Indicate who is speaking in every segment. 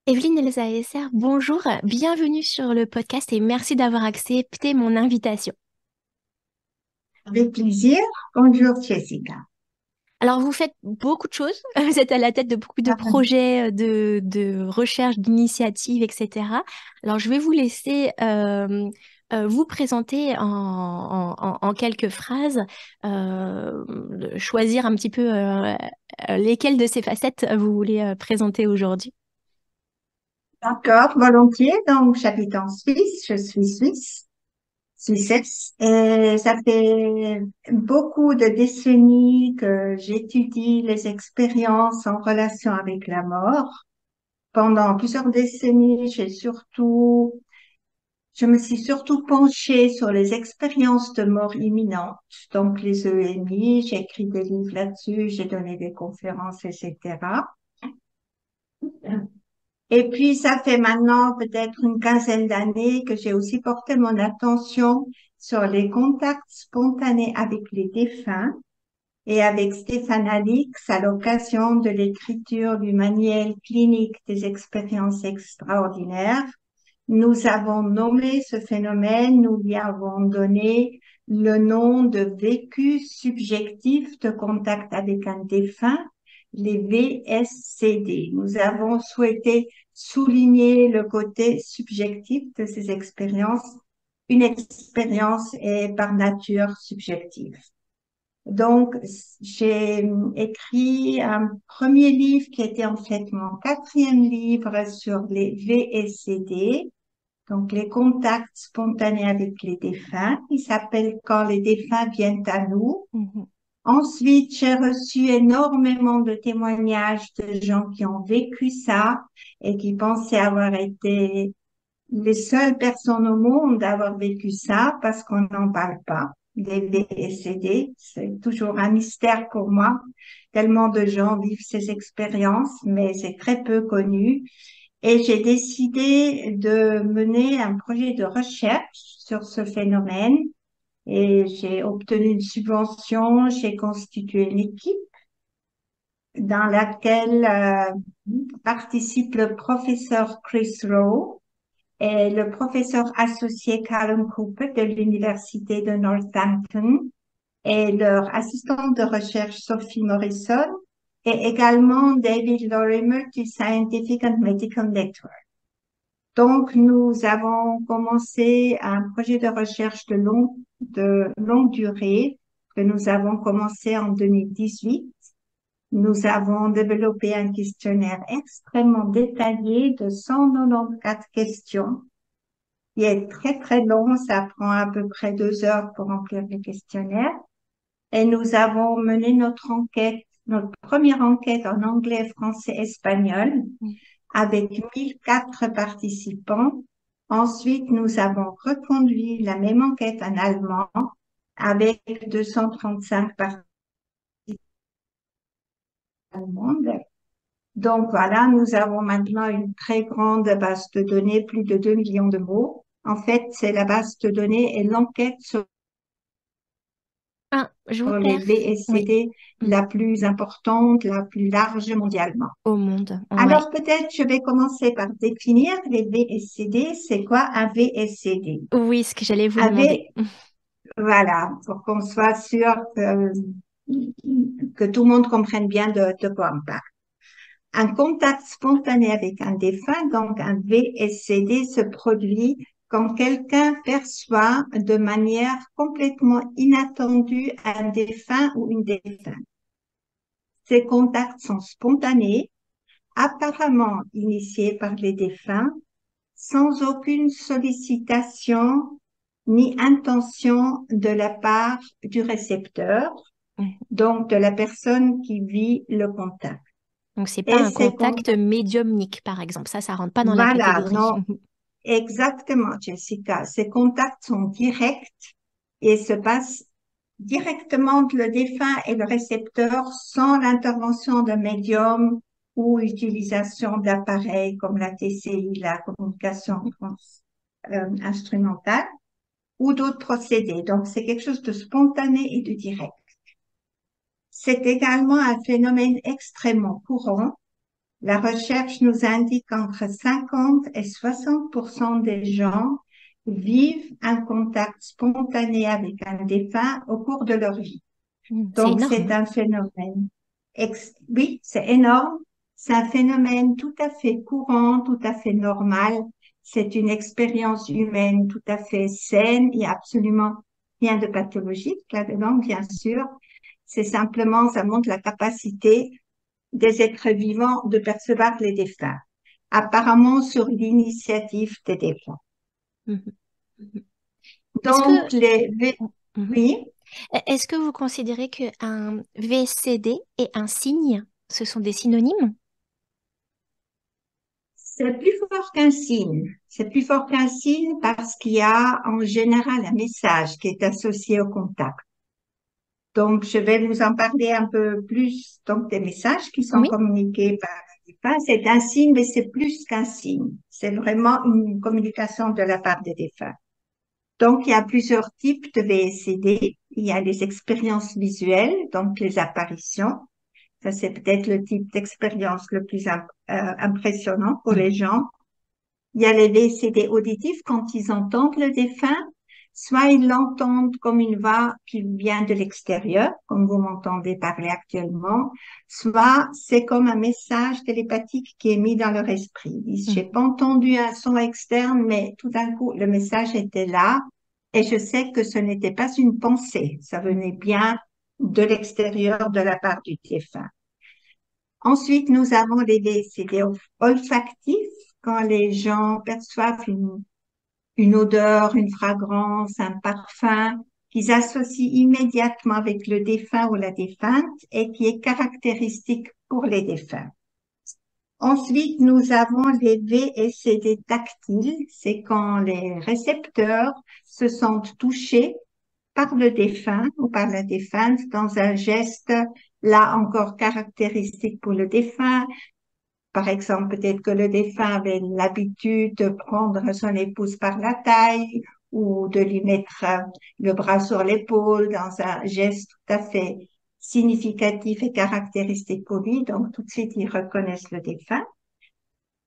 Speaker 1: Evelyne Elsa Esser, bonjour, bienvenue sur le podcast et merci d'avoir accepté mon invitation.
Speaker 2: Avec plaisir. Bonjour Jessica.
Speaker 1: Alors, vous faites beaucoup de choses, vous êtes à la tête de beaucoup de projets, de recherche, d'initiatives, etc. Alors, je vais vous laisser vous présenter en quelques phrases, choisir un petit peu lesquelles de ces facettes vous voulez présenter aujourd'hui.
Speaker 2: D'accord, volontiers. Donc, j'habite en Suisse, je suis suissesse, et ça fait beaucoup de décennies que j'étudie les expériences en relation avec la mort. Pendant plusieurs décennies, je me suis surtout penchée sur les expériences de mort imminente, donc les EMI. J'ai écrit des livres là-dessus, j'ai donné des conférences, etc. Et puis, ça fait maintenant peut-être une quinzaine d'années que j'ai aussi porté mon attention sur les contacts spontanés avec les défunts et avec Stéphane Alix à l'occasion de l'écriture du manuel clinique des expériences extraordinaires. Nous avons nommé ce phénomène, nous lui avons donné le nom de vécu subjectif de contact avec un défunt, les VSCD. Nous avons souhaité souligner le côté subjectif de ces expériences. Une expérience est par nature subjective. Donc, j'ai écrit un premier livre qui était en fait mon quatrième livre sur les VSCD, donc les contacts spontanés avec les défunts. Il s'appelle Quand les défunts viennent à nous.
Speaker 1: Mhm.
Speaker 2: Ensuite, j'ai reçu énormément de témoignages de gens qui ont vécu ça et qui pensaient avoir été les seules personnes au monde à avoir vécu ça parce qu'on n'en parle pas. Des VSCD, c'est toujours un mystère pour moi. Tellement de gens vivent ces expériences, mais c'est très peu connu. Et j'ai décidé de mener un projet de recherche sur ce phénomène et j'ai obtenu une subvention, j'ai constitué une équipe dans laquelle participe le professeur Chris Rowe et le professeur associé Callum Cooper de l'Université de Northampton et leur assistante de recherche Sophie Morrison et également David Lorimer du Scientific and Medical Network. Donc, nous avons commencé un projet de recherche de longue durée que nous avons commencé en 2018. Nous avons développé un questionnaire extrêmement détaillé de 194 questions qui est très, très long. Ça prend à peu près 2 heures pour remplir le questionnaire. Et nous avons mené notre première enquête en anglais, français, espagnol avec 1004 participants. Ensuite, nous avons reconduit la même enquête en allemand avec 235 participants allemandes. Donc voilà, nous avons maintenant une très grande base de données, plus de 2 millions de mots. En fait, c'est la base de données et l'enquête sur
Speaker 1: Ah, je vous
Speaker 2: les
Speaker 1: perds. Oui.
Speaker 2: VSCD
Speaker 1: Mm.
Speaker 2: la plus importante, la plus large mondialement.
Speaker 1: Au monde. Ouais.
Speaker 2: Alors peut-être je vais commencer par définir les VSCD. C'est quoi un VSCD?
Speaker 1: Oui, ce que j'allais vous
Speaker 2: Un
Speaker 1: demander.
Speaker 2: V, voilà, pour qu'on soit sûr que tout le monde comprenne bien de quoi on parle. Un contact spontané avec un défunt, donc un VSCD, se produit quand quelqu'un perçoit de manière complètement inattendue un défunt ou une défunte. Ces contacts sont spontanés, apparemment initiés par les défunts, sans aucune sollicitation ni intention de la part du récepteur,
Speaker 1: Mm.
Speaker 2: donc de la personne qui vit le contact.
Speaker 1: Donc, c'est pas
Speaker 2: Et
Speaker 1: un
Speaker 2: ces
Speaker 1: contact
Speaker 2: contacts,
Speaker 1: médiumnique, par exemple. Ça rentre pas dans la
Speaker 2: voilà,
Speaker 1: catégorie.
Speaker 2: non, exactement, Jessica, ces contacts sont directs et se passent directement entre le défunt et le récepteur sans l'intervention d'un médium ou utilisation d'appareils comme la TCI, la communication instrumentale, ou d'autres procédés. Donc, c'est quelque chose de spontané et de direct. C'est également un phénomène extrêmement courant La recherche nous indique qu'entre 50 et 60% des gens vivent un contact spontané avec un défunt au cours de leur vie.
Speaker 1: C'est
Speaker 2: Donc,
Speaker 1: énorme,
Speaker 2: c'est
Speaker 1: hein.
Speaker 2: un phénomène. Oui, c'est énorme. C'est un phénomène tout à fait courant, tout à fait normal. C'est une expérience humaine tout à fait saine. Il n'y a absolument rien de pathologique là-dedans, bien sûr. C'est simplement, ça montre la capacité des êtres vivants de percevoir les défunts. Apparemment sur l'initiative des défunts.
Speaker 1: Mhm. Mhm. Est-ce que,
Speaker 2: Donc,
Speaker 1: Mhm.
Speaker 2: oui.
Speaker 1: Est-ce que vous considérez qu'un VCD et un signe, ce sont des synonymes?
Speaker 2: C'est plus fort qu'un signe. C'est plus fort qu'un signe parce qu'il y a en général un message qui est associé au contact. Donc, je vais vous en parler un peu plus. Donc, des messages qui sont
Speaker 1: Oui.
Speaker 2: communiqués par les défunts, c'est un signe, mais c'est plus qu'un signe. C'est vraiment une communication de la part des défunts. Donc, il y a plusieurs types de VSCD. Il y a les expériences visuelles, donc les apparitions. Ça, c'est peut-être le type d'expérience le plus impressionnant pour les
Speaker 1: Mhm.
Speaker 2: gens. Il y a les VCD auditifs quand ils entendent le défunt, soit ils l'entendent comme une voix qui vient de l'extérieur, comme vous m'entendez parler actuellement, soit c'est comme un message télépathique qui est mis dans leur esprit. Ils disent, j'ai
Speaker 1: Mhm.
Speaker 2: pas entendu un son externe, mais tout d'un coup, le message était là et je sais que ce n'était pas une pensée, ça venait bien de l'extérieur de la part du défunt. Ensuite, nous avons les VCD olfactifs, quand les gens perçoivent une odeur, une fragrance, un parfum, qu'ils associent immédiatement avec le défunt ou la défunte et qui est caractéristique pour les défunts. Ensuite, nous avons les VCD tactiles, c'est quand les récepteurs se sentent touchés par le défunt ou par la défunte dans un geste, là encore caractéristique pour le défunt. Par exemple, peut-être que le défunt avait l'habitude de prendre son épouse par la taille ou de lui mettre le bras sur l'épaule dans un geste tout à fait significatif et caractéristique pour lui. Donc, tout de suite, ils reconnaissent le défunt.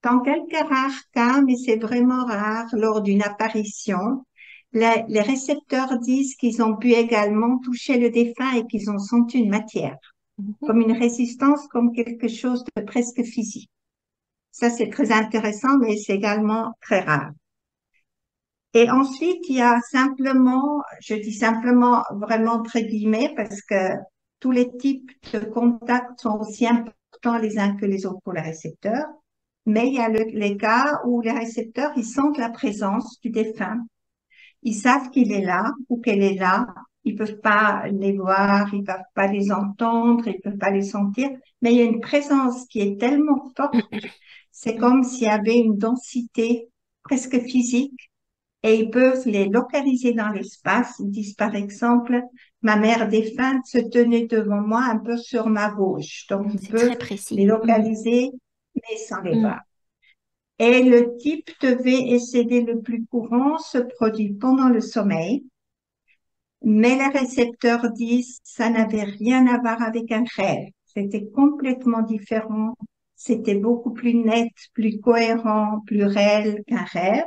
Speaker 2: Dans quelques rares cas, mais c'est vraiment rare, lors d'une apparition, les récepteurs disent qu'ils ont pu également toucher le défunt et qu'ils ont senti une matière,
Speaker 1: Mhm.
Speaker 2: comme une résistance, comme quelque chose de presque physique. Ça, c'est très intéressant, mais c'est également très rare. Et ensuite, il y a simplement, je dis simplement vraiment entre guillemets, parce que tous les types de contacts sont aussi importants les uns que les autres pour les récepteurs. Mais il y a les cas où les récepteurs, ils sentent la présence du défunt. Ils savent qu'il est là ou qu'elle est là. Ils peuvent pas les voir, ils peuvent pas les entendre, ils peuvent pas les sentir. Mais il y a une présence qui est tellement forte, c'est comme s'il y avait une densité presque physique et ils peuvent les localiser dans l'espace. Ils disent par exemple, ma mère défunte se tenait devant moi un peu sur ma gauche. Donc ils
Speaker 1: C'est très
Speaker 2: peuvent les
Speaker 1: précis. Mhm.
Speaker 2: localiser mais sans les voir.
Speaker 1: Mhm.
Speaker 2: Et le type de VSD le plus courant se produit pendant le sommeil, mais les récepteurs disent ça n'avait rien à voir avec un rêve. C'était complètement différent. C'était beaucoup plus net, plus cohérent, plus réel qu'un rêve.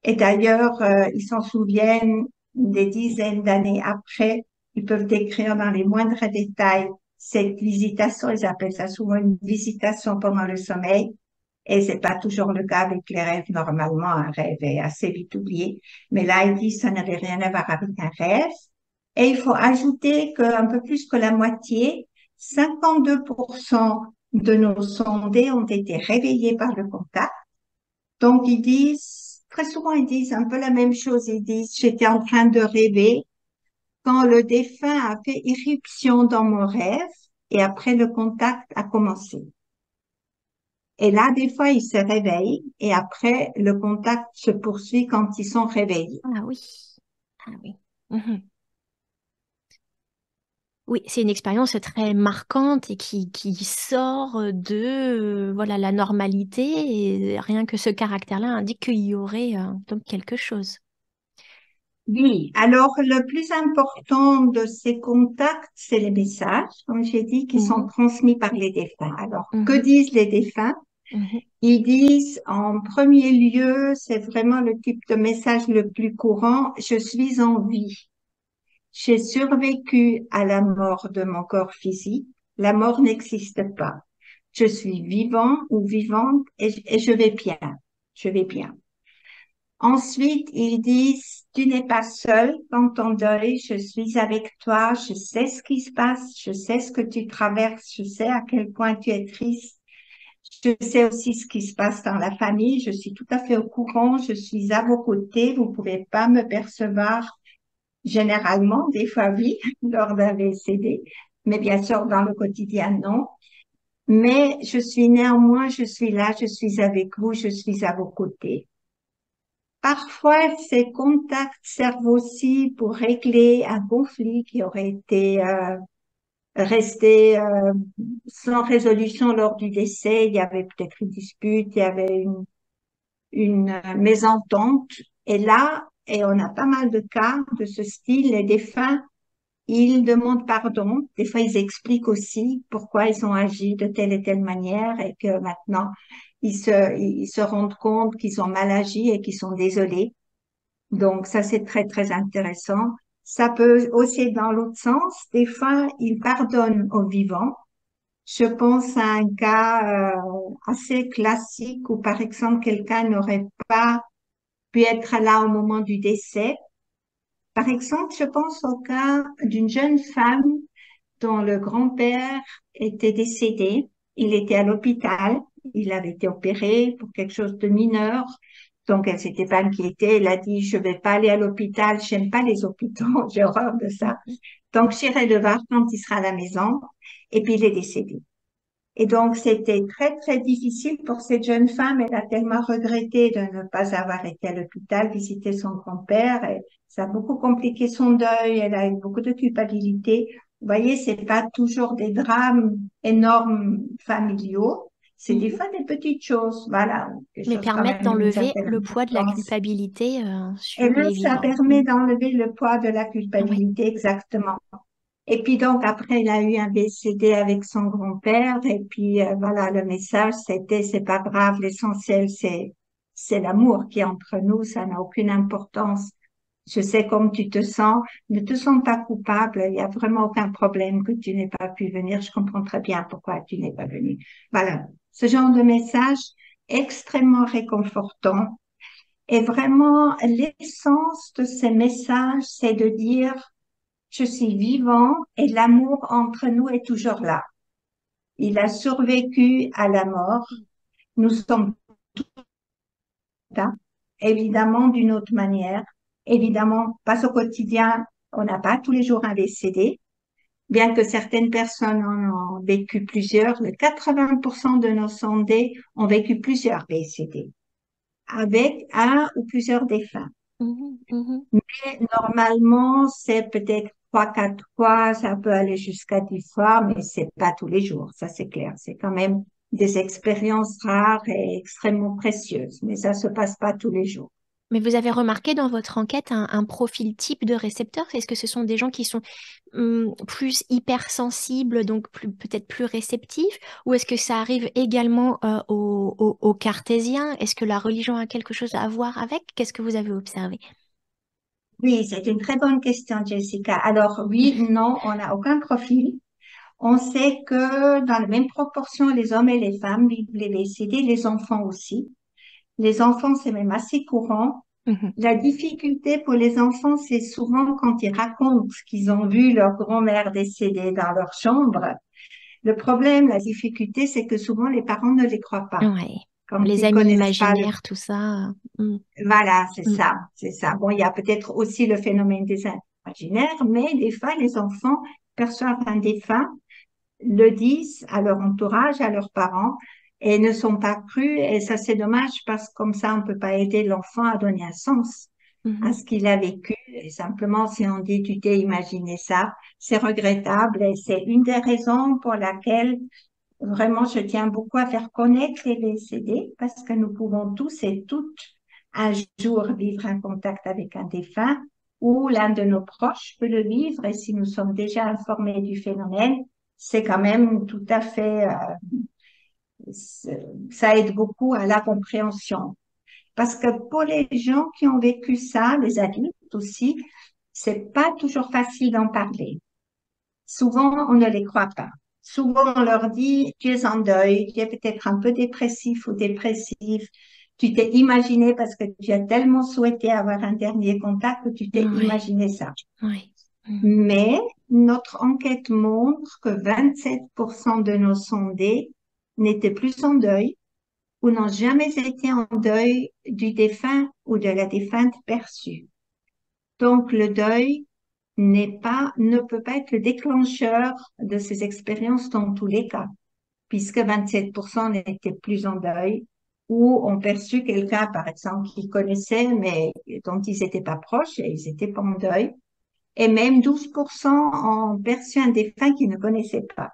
Speaker 2: Et d'ailleurs, ils s'en souviennent des dizaines d'années après. Ils peuvent décrire dans les moindres détails cette visitation. Ils appellent ça souvent une visitation pendant le sommeil. Et c'est pas toujours le cas avec les rêves. Normalement, un rêve est assez vite oublié. Mais là, ils disent ça n'avait rien à voir avec un rêve. Et il faut ajouter qu'un peu plus que la moitié, 52% de nos sondés ont été réveillés par le contact. Donc, ils disent, très souvent, ils disent un peu la même chose. Ils disent, j'étais en train de rêver quand le défunt a fait irruption dans mon rêve et après le contact a commencé. Et là, des fois, ils se réveillent et après, le contact se poursuit quand ils sont réveillés.
Speaker 1: Ah oui. Ah oui. Mhm. Oui, c'est une expérience très marquante et qui sort de voilà, la normalité. Et rien que ce caractère-là indique qu'il y aurait donc quelque chose.
Speaker 2: Oui, alors le plus important de ces contacts, c'est les messages, comme j'ai dit, qui sont
Speaker 1: Mhm,
Speaker 2: transmis par les défunts. Alors, que
Speaker 1: mhm,
Speaker 2: disent les défunts?
Speaker 1: mhm,
Speaker 2: Ils disent, en premier lieu, c'est vraiment le type de message le plus courant, je suis en vie. J'ai survécu à la mort de mon corps physique. La mort n'existe pas. Je suis vivant ou vivante et je vais bien. Je vais bien. Ensuite, ils disent, tu n'es pas seul dans ton deuil, je suis avec toi, je sais ce qui se passe, je sais ce que tu traverses, je sais à quel point tu es triste, je sais aussi ce qui se passe dans la famille, je suis tout à fait au courant, je suis à vos côtés, vous pouvez pas me percevoir généralement, des fois oui, lors d'un VCD, mais bien sûr dans le quotidien non. Mais je suis néanmoins, je suis là, je suis avec vous, je suis à vos côtés. Parfois, ces contacts servent aussi pour régler un conflit qui aurait été resté sans résolution lors du décès. Il y avait peut-être une dispute, il y avait une mésentente. Et là, et on a pas mal de cas de ce style, les défunts, ils demandent pardon. Des fois, ils expliquent aussi pourquoi ils ont agi de telle et telle manière et que maintenant, ils se rendent compte qu'ils ont mal agi et qu'ils sont désolés. Donc, ça, c'est très, très intéressant. Ça peut aussi dans l'autre sens. Des fois, ils pardonnent aux vivants. Je pense à un cas assez classique où, par exemple, quelqu'un n'aurait pas pu être là au moment du décès. Par exemple, je pense au cas d'une jeune femme dont le grand-père était décédé. Il était à l'hôpital. Il avait été opéré pour quelque chose de mineur. Donc, elle s'était pas inquiétée. Elle a dit, je vais pas aller à l'hôpital. J'aime pas les hôpitaux. J'ai horreur de ça.
Speaker 1: mhm.
Speaker 2: Donc, j'irai le voir quand il sera à la maison. Et puis, il est décédé. Et donc, c'était très, très difficile pour cette jeune femme. Elle a tellement regretté de ne pas avoir été à l'hôpital, visiter son grand-père. Et ça a beaucoup compliqué son deuil. Elle a eu beaucoup de culpabilité. Vous voyez, c'est pas toujours des drames énormes familiaux. C'est des
Speaker 1: Mhm.
Speaker 2: fois des petites choses. Voilà. Des
Speaker 1: Mais
Speaker 2: choses quand
Speaker 1: permettent
Speaker 2: même d'une
Speaker 1: d'enlever
Speaker 2: certaine
Speaker 1: le poids de la
Speaker 2: importance.
Speaker 1: culpabilité
Speaker 2: Et
Speaker 1: sur
Speaker 2: là,
Speaker 1: les
Speaker 2: ça
Speaker 1: vivants.
Speaker 2: permet
Speaker 1: Mhm.
Speaker 2: d'enlever le poids de la
Speaker 1: Ouais.
Speaker 2: culpabilité, exactement. Et puis donc après, il a eu un BCD avec son grand-père. Et puis voilà, le message c'était c'est pas grave, l'essentiel c'est l'amour qui est entre nous, ça n'a aucune importance. Je sais comme tu te sens, ne te sens pas coupable, il y a vraiment aucun problème que tu n'aies pas pu venir. Je comprends très bien pourquoi tu n'es pas venu. Voilà, ce genre de message extrêmement réconfortant. Et vraiment, l'essence de ces messages, c'est de dire je suis vivant et l'amour entre nous est toujours là. Il a survécu à la mort. Nous sommes là, évidemment d'une autre manière. Évidemment, pas au quotidien. On n'a pas tous les jours un décédé. Bien que certaines personnes en ont vécu plusieurs, le 80% de nos sondés ont vécu plusieurs décédés avec un ou plusieurs défunts.
Speaker 1: Mhm, mhm.
Speaker 2: Normalement, c'est peut-être trois, quatre fois, ça peut aller jusqu'à 10 fois, mais c'est pas tous les jours, ça c'est clair. C'est quand même des expériences rares et extrêmement précieuses, mais ça se passe pas tous les jours.
Speaker 1: Mais vous avez remarqué dans votre enquête un profil type de récepteur? Est-ce que ce sont des gens qui sont plus hypersensibles, donc peut-être plus réceptifs, ou est-ce que ça arrive également aux cartésiens? Est-ce que la religion a quelque chose à voir avec? Qu'est-ce que vous avez observé?
Speaker 2: Oui, c'est une très bonne question, Jessica. Alors oui, non, on n'a aucun profil. On sait que dans la même proportion, les hommes et les femmes vivent les VCD, les enfants aussi. Les enfants, c'est même assez courant.
Speaker 1: Mhm.
Speaker 2: La difficulté pour les enfants, c'est souvent quand ils racontent qu'ils ont vu leur grand-mère décédée dans leur chambre. Le problème, la difficulté, c'est que souvent les parents ne les croient pas.
Speaker 1: Ouais.
Speaker 2: Quand
Speaker 1: Les
Speaker 2: ils
Speaker 1: amis
Speaker 2: connaissent pas le...
Speaker 1: imaginaires, tout ça.
Speaker 2: Voilà,
Speaker 1: Mm.
Speaker 2: c'est ça. Bon, il y a peut-être aussi le phénomène des imaginaires, mais des fois, les enfants perçoivent un défunt, le disent à leur entourage, à leurs parents, et ne sont pas crus. Et ça, c'est dommage parce que comme ça, on peut pas aider l'enfant à donner un sens à
Speaker 1: Mhm.
Speaker 2: ce qu'il a vécu. Et simplement, si on dit tu t'es imaginé ça, c'est regrettable et c'est une des raisons pour laquelle vraiment je tiens beaucoup à faire connaître les VCD parce que nous pouvons tous et toutes un jour vivre un contact avec un défunt. ou l'un de nos proches peut le vivre, et si nous sommes déjà informés du phénomène, c'est quand même tout à fait, ça aide beaucoup à la compréhension. Parce que pour les gens qui ont vécu ça, les adultes aussi, c'est pas toujours facile d'en parler. Souvent, on ne les croit pas. Souvent, on leur dit, tu es en deuil, tu es peut-être un peu dépressif ou dépressif. Tu t'es imaginé parce que tu as tellement souhaité avoir un dernier contact que tu t'es
Speaker 1: Ouais,
Speaker 2: imaginé ça.
Speaker 1: ouais. Mm.
Speaker 2: Mais notre enquête montre que 27% de nos sondés n'étaient plus en deuil ou n'ont jamais été en deuil du défunt ou de la défunte perçue. Donc, le deuil ne peut pas être le déclencheur de ces expériences dans tous les cas, puisque 27% n'étaient plus en deuil ou ont perçu quelqu'un, par exemple, qu'ils connaissaient, mais dont ils n'étaient pas proches et ils n'étaient pas en deuil. Et même 12% ont perçu un défunt qu'ils ne connaissaient pas.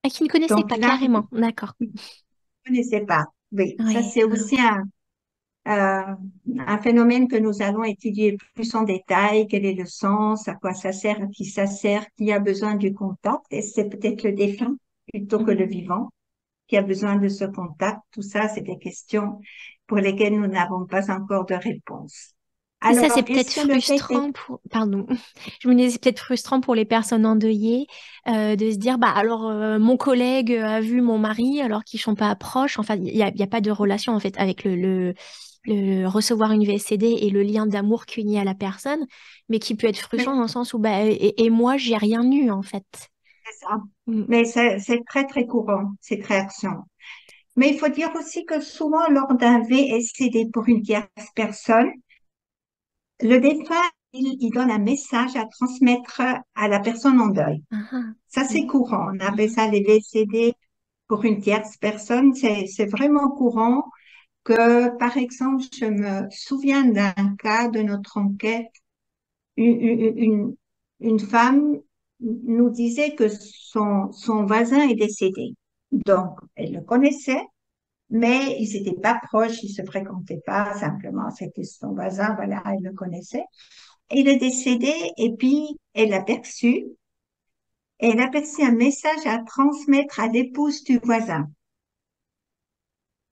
Speaker 1: Ah, qui ne connaissait
Speaker 2: Donc
Speaker 1: pas
Speaker 2: là,
Speaker 1: carrément, d'accord.
Speaker 2: ils ne connaissaient pas. Oui, ça
Speaker 1: Ouais,
Speaker 2: c'est
Speaker 1: ouais,
Speaker 2: aussi
Speaker 1: ouais.
Speaker 2: euh, un phénomène que nous allons étudier plus en détail. Quel est le sens, à quoi ça sert, à qui ça sert, qui a besoin du contact. Et c'est peut-être le défunt plutôt que le
Speaker 1: Mm.
Speaker 2: vivant qui a besoin de ce contact. Tout ça, c'est des questions pour lesquelles nous n'avons pas encore de réponse.
Speaker 1: C'est ça, c'est
Speaker 2: Alors,
Speaker 1: peut-être
Speaker 2: est-ce que le fait est...
Speaker 1: frustrant pour... Pardon, je me disais, c'est peut-être frustrant pour les personnes endeuillées de se dire, bah alors mon collègue a vu mon mari alors qu'ils sont pas proches. Enfin, il y a pas de relation en fait avec le recevoir une VSCD et le lien d'amour qu'unit à la personne, mais qui peut être frustrant
Speaker 2: Mais
Speaker 1: dans le sens où, bah, et moi, j'ai rien eu en fait.
Speaker 2: c'est ça.
Speaker 1: Mm.
Speaker 2: Mais c'est très, très courant, cette réaction. Mais il faut dire aussi que souvent, lors d'un VSCD pour une tierce personne, le défunt, il donne un message à transmettre à la personne en deuil.
Speaker 1: Ah, ah.
Speaker 2: Ça, c'est
Speaker 1: Mm.
Speaker 2: courant. On appelle
Speaker 1: Mhm.
Speaker 2: ça les VCD pour une tierce personne. C'est vraiment courant que, par exemple, je me souviens d'un cas de notre enquête. Une, une, une une femme nous disait que son voisin est décédé. Donc, elle le connaissait, mais ils n'étaient pas proches, ils se fréquentaient pas, simplement, c'était son voisin, voilà, elle le connaissait. Il est décédé et puis elle a perçu un message à transmettre à l'épouse du voisin.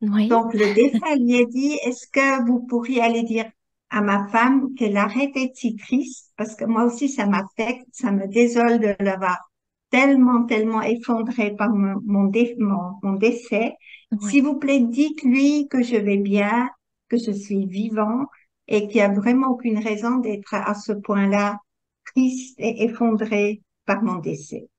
Speaker 1: Oui,
Speaker 2: Donc le défunt lui a dit, est-ce que vous pourriez aller dire à ma femme qu'elle arrête d'être si triste parce que moi aussi ça m'affecte, ça me désole de l'avoir tellement, tellement effondré par mon décès. S'il
Speaker 1: oui.
Speaker 2: vous plaît, dites-lui que je vais bien, que je suis vivant et qu'il n'y a vraiment aucune raison d'être à ce point-là triste et effondré par mon décès.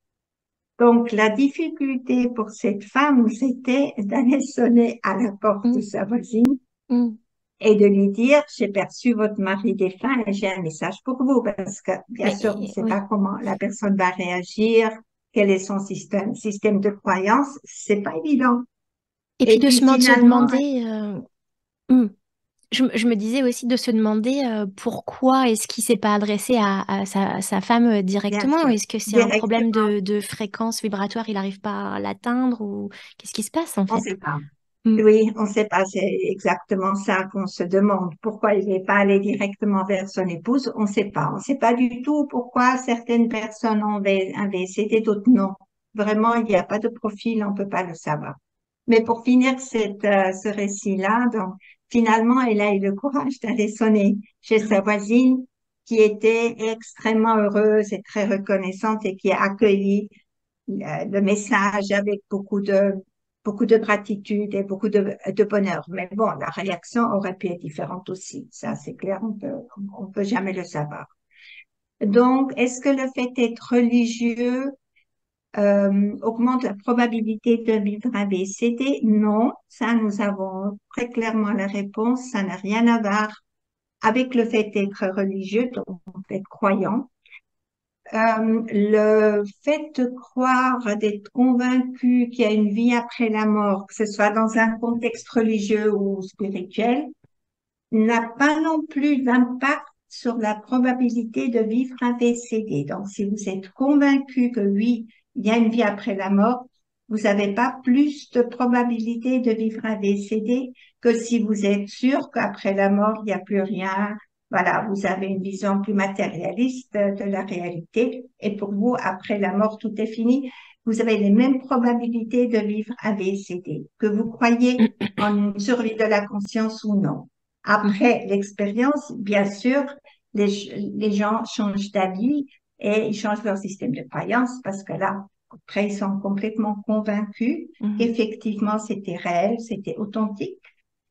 Speaker 2: Donc, la difficulté pour cette femme, c'était d'aller sonner à la porte de
Speaker 1: Mm,
Speaker 2: sa voisine
Speaker 1: mm.
Speaker 2: et de lui dire, j'ai perçu votre mari défunt et j'ai un message pour vous, parce que, bien
Speaker 1: Mais
Speaker 2: sûr, on ne sait pas
Speaker 1: oui.
Speaker 2: comment la personne va réagir, quel est son système de croyance, c'est pas évident.
Speaker 1: Et puis
Speaker 2: Et
Speaker 1: de
Speaker 2: puis
Speaker 1: se
Speaker 2: finalement,
Speaker 1: demander, mm. Je me disais aussi de se demander pourquoi est-ce qu'il s'est pas adressé à sa femme
Speaker 2: bien
Speaker 1: directement?
Speaker 2: sûr,
Speaker 1: Est-ce que c'est un problème
Speaker 2: directement,
Speaker 1: de fréquence vibratoire, il n'arrive pas à l'atteindre ou qu'est-ce qui se passe en
Speaker 2: on ne
Speaker 1: fait?
Speaker 2: sait pas.
Speaker 1: Mm.
Speaker 2: Oui, on ne sait pas, c'est exactement ça qu'on se demande. Pourquoi il n'est pas allé directement vers son épouse? On ne sait pas. On ne sait pas du tout pourquoi certaines personnes ont un VCD, d'autres non. Vraiment, il n'y a pas de profil, on ne peut pas le savoir. Mais pour finir ce récit-là, donc, finalement, elle a eu le courage d'aller sonner chez sa
Speaker 1: Oui.
Speaker 2: voisine qui était extrêmement heureuse et très reconnaissante et qui a accueilli le message avec beaucoup de gratitude et beaucoup de bonheur. Mais bon, la réaction aurait pu être différente aussi. Ça, c'est clair, on peut jamais le savoir. Donc, est-ce que le fait d'être religieux augmente la probabilité de vivre un VCD? Non, ça, nous avons très clairement la réponse. Ça n'a rien à voir avec le fait d'être religieux, donc d'être croyant. Le fait de croire, d'être convaincu qu'il y a une vie après la mort, que ce soit dans un contexte religieux ou spirituel, n'a pas non plus d'impact sur la probabilité de vivre un décédé. Donc, si vous êtes convaincu que oui, il y a une vie après la mort, vous n'avez pas plus de probabilité de vivre un décédé que si vous êtes sûr qu'après la mort, il n'y a plus rien, voilà, vous avez une vision plus matérialiste de la réalité. Et pour vous, après la mort, tout est fini. Vous avez les mêmes probabilités de vivre un VCD, que vous croyez en une survie de la conscience ou non.
Speaker 1: Mhm.
Speaker 2: Après l'expérience, bien sûr, les, les gens changent d'avis et ils changent leur système de croyance parce que là, après, ils sont complètement convaincus
Speaker 1: Mhm.
Speaker 2: qu'effectivement, c'était réel, c'était authentique.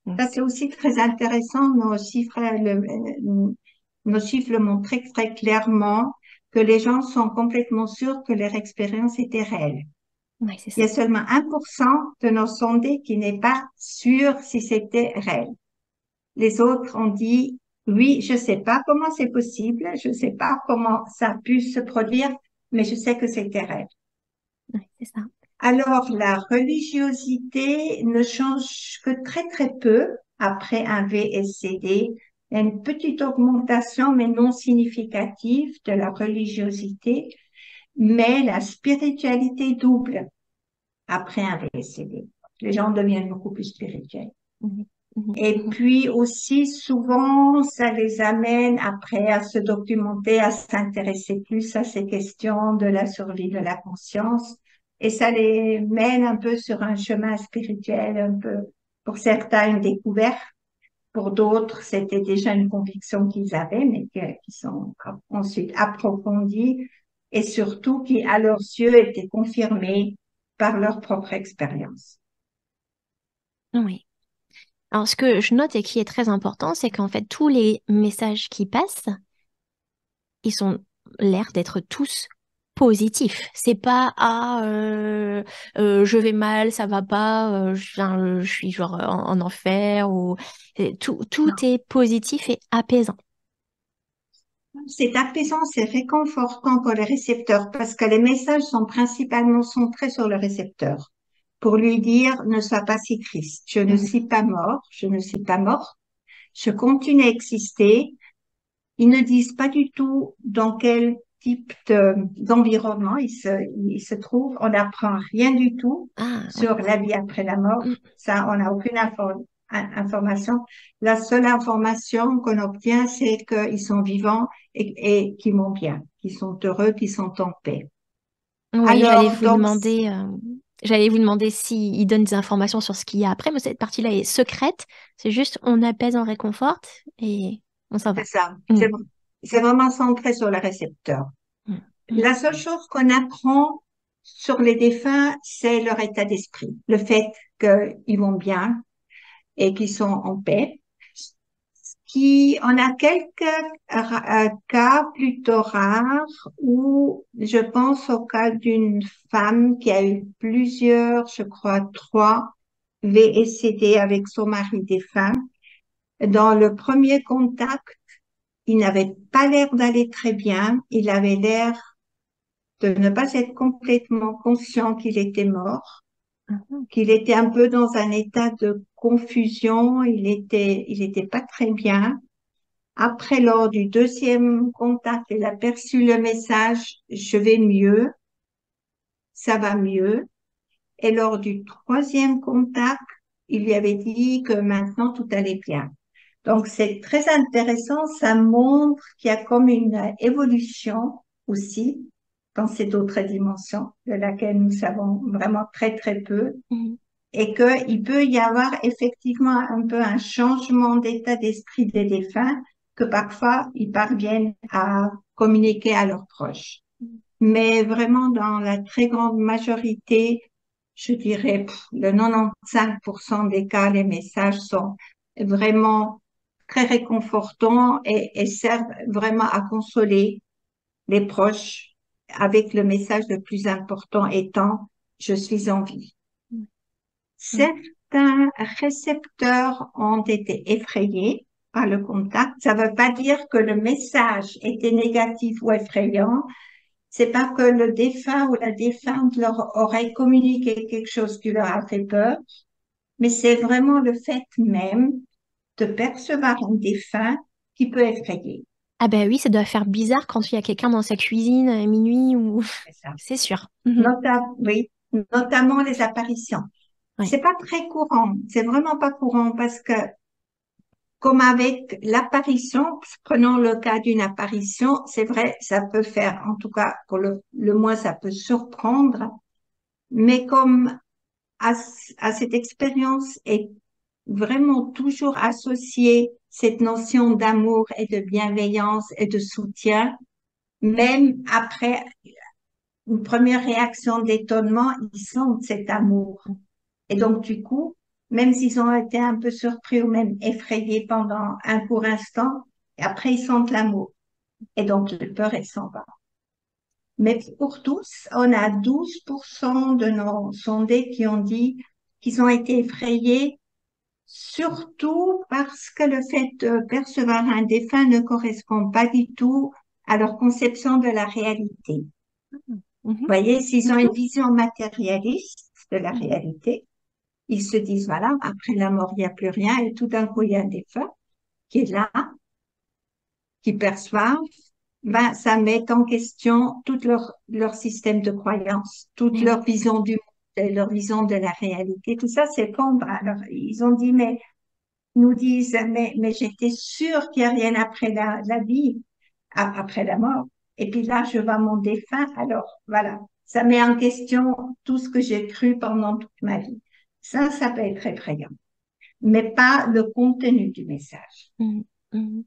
Speaker 1: Mhm.
Speaker 2: Ça, c'est aussi très intéressant. Nos chiffres le montrent très, très clairement que les gens sont complètement sûrs que leur expérience était réelle.
Speaker 1: Ouais, c'est
Speaker 2: Il y a
Speaker 1: ça.
Speaker 2: seulement 1% de nos sondés qui n'est pas sûr si c'était réel. Les autres ont dit, oui, je sais pas comment c'est possible, je sais pas comment ça a pu se produire, mais je sais que c'était réel.
Speaker 1: Ouais, c'est ça.
Speaker 2: Alors, la religiosité ne change que très très peu après un VSCD. Il y a une petite augmentation, mais non significative, de la religiosité, mais la spiritualité double après un VSCD. Les gens deviennent beaucoup plus spirituels.
Speaker 1: Mhm. Mhm.
Speaker 2: Et
Speaker 1: Mhm.
Speaker 2: puis aussi, souvent, ça les amène après à se documenter, à s'intéresser plus à ces questions de la survie de la conscience. Et ça les mène un peu sur un chemin spirituel, un peu, pour certains, une découverte. Pour d'autres, c'était déjà une conviction qu'ils avaient, mais qui sont ensuite approfondies et surtout qui, à leurs yeux, étaient confirmées par leur propre expérience.
Speaker 1: Oui. Alors, ce que je note et qui est très important, c'est qu'en fait, tous les messages qui passent, ils sont l'air d'être tous positifs. C'est pas je vais mal, ça va pas, je suis genre en enfer ou tout
Speaker 2: Non.
Speaker 1: est positif et apaisant.
Speaker 2: C'est apaisant, c'est réconfortant pour le récepteur parce que les messages sont principalement centrés sur le récepteur pour lui dire ne sois pas si triste, je ne
Speaker 1: Mhm.
Speaker 2: suis pas mort, je ne suis pas mort, je continue à exister. Ils ne disent pas du tout dans quel type d'environnement il se trouve. On n'apprend rien du tout
Speaker 1: Ah oui.
Speaker 2: sur la vie après la mort.
Speaker 1: Mm.
Speaker 2: Ça, on n'a aucune information. La seule information qu'on obtient, c'est qu'ils sont vivants et qu'ils vont bien, qu'ils sont heureux, qu'ils sont en paix.
Speaker 1: Oui,
Speaker 2: Alors, donc,
Speaker 1: j'allais vous demander s'il donne des informations sur ce qu'il y a après, mais cette partie-là est secrète. C'est juste on apaise, on réconforte et on s'en
Speaker 2: c'est
Speaker 1: va.
Speaker 2: ça.
Speaker 1: Mm.
Speaker 2: C'est vraiment centré sur le récepteur.
Speaker 1: Mm. Mm.
Speaker 2: La seule chose qu'on apprend sur les défunts, c'est leur état d'esprit, le fait qu'ils vont bien et qu'ils sont en paix. On a quelques cas plutôt rares où je pense au cas d'une femme qui a eu plusieurs, je crois trois VSCD avec son mari défunt. Dans le premier contact, il n'avait pas l'air d'aller très bien. Il avait l'air de ne pas être complètement conscient qu'il était mort,
Speaker 1: Mhm.
Speaker 2: qu'il était un peu dans un état de confusion, il était pas très bien. Après, lors du deuxième contact, il a perçu le message, je vais mieux, ça va mieux. Et lors du troisième contact, il lui avait dit que maintenant tout allait bien. Donc, c'est très intéressant. Ça montre qu'il y a comme une évolution aussi dans cette autre dimension de laquelle nous savons vraiment très, très peu
Speaker 1: Mhm.
Speaker 2: et qu'il peut y avoir effectivement un peu un changement d'état d'esprit des défunts que parfois ils parviennent à communiquer à leurs proches. Mais vraiment, dans la très grande majorité, je dirais le 95% des cas, les messages sont vraiment très réconfortants et servent vraiment à consoler les proches avec le message le plus important étant je suis en vie.
Speaker 1: Oui.
Speaker 2: Certains récepteurs ont été effrayés par le contact. Ça ne veut pas dire que le message était négatif ou effrayant. C'est pas que le défunt ou la défunte leur aurait communiqué quelque chose qui leur a fait peur, mais c'est vraiment le fait même de percevoir un défunt qui peut effrayer.
Speaker 1: Ah ben oui, ça doit faire bizarre quand il y a quelqu'un dans sa cuisine à minuit ou...
Speaker 2: C'est ça.
Speaker 1: C'est sûr. Mhm.
Speaker 2: Oui, notamment les apparitions.
Speaker 1: Ouais.
Speaker 2: C'est pas très courant. C'est vraiment pas courant parce que comme avec l'apparition, prenons le cas d'une apparition, c'est vrai, ça peut faire, en tout cas, pour le moins, ça peut surprendre, mais comme à cette expérience est vraiment toujours associée cette notion d'amour et de bienveillance et de soutien, même après une première réaction d'étonnement, ils sentent cet amour. Et donc, du coup, même s'ils ont été un peu surpris ou même effrayés pendant un court instant, après, ils sentent l'amour. Et donc, la peur, elle s'en va. Mais pour tous, on a 12% de nos sondés qui ont dit qu'ils ont été effrayés, surtout parce que le fait de percevoir un défunt ne correspond pas du tout à leur conception de la réalité.
Speaker 1: Mhm,
Speaker 2: Vous voyez, s'ils ont
Speaker 1: mhm,
Speaker 2: une vision matérialiste de la
Speaker 1: mhm.
Speaker 2: réalité, ils se disent, voilà, après la mort, il n'y a plus rien, et tout d'un coup, il y a un défunt qui est là, qui perçoit, ben, ça met en question tout leur système de croyance, toute
Speaker 1: Eh oui.
Speaker 2: leur vision du monde, et leur vision de la réalité. Tout ça s'effondre. Alors, ils ont dit, mais, ils nous disent, mais j'étais sûre qu'il n'y a rien après la vie, après la mort. Et puis là, je vois mon défunt. Alors, voilà. Ça met en question tout ce que j'ai cru pendant toute ma vie. Ça peut être effrayant, mais pas le contenu du message.
Speaker 1: Mhm, mhm.